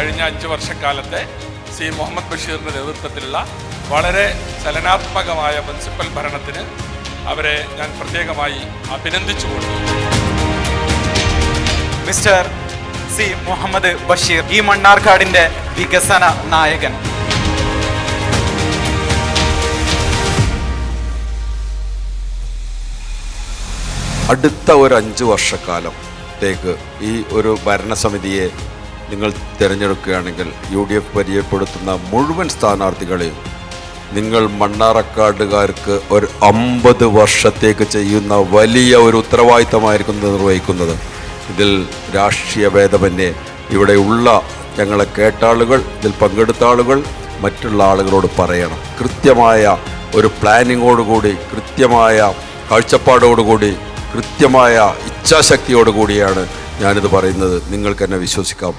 കഴിഞ്ഞ 5 വർഷക്കാലത്തെ സി മുഹമ്മദ് ബഷീറിൻ്റെ നേതൃത്വത്തിലുള്ള വളരെ ചലനാത്മകമായ മുനിസിപ്പൽ ഭരണത്തിന് അവരെ ഞാൻ പ്രത്യേകമായി അഭിനന്ദിച്ചുകൊണ്ടു. മിസ്റ്റർ സി മുഹമ്മദ് ബഷീർ, ഈ മണ്ണാർക്കാടിൻ്റെ വികസന നായകൻ. അടുത്ത ഒരു 5 വർഷക്കാലത്തേക്ക് ഈ ഒരു ഭരണസമിതിയെ നിങ്ങൾ തിരഞ്ഞെടുക്കുകയാണെങ്കിൽ UDF പരിചയപ്പെടുത്തുന്ന മുഴുവൻ സ്ഥാനാർത്ഥികളെയും നിങ്ങൾ മണ്ണാർക്കാടുകാർക്ക് ഒരു 50 വർഷത്തേക്ക് ചെയ്യുന്ന വലിയ ഒരു ഉത്തരവാദിത്തമായിരിക്കും നിർവഹിക്കുന്നത്. ഇതിൽ രാഷ്ട്രീയ ഭേദമന്യേ ഇവിടെയുള്ള ഞങ്ങളെ കേട്ട ആളുകൾ, ഇതിൽ പങ്കെടുത്ത ആളുകൾ മറ്റുള്ള ആളുകളോട് പറയണം. കൃത്യമായ ഒരു പ്ലാനിങ്ങോടുകൂടി, കൃത്യമായ കാഴ്ചപ്പാടോടുകൂടി, കൃത്യമായ ഇച്ഛാശക്തിയോടുകൂടിയാണ് ഞാനിത് പറയുന്നത്. നിങ്ങൾക്ക് എന്നെ വിശ്വസിക്കാം.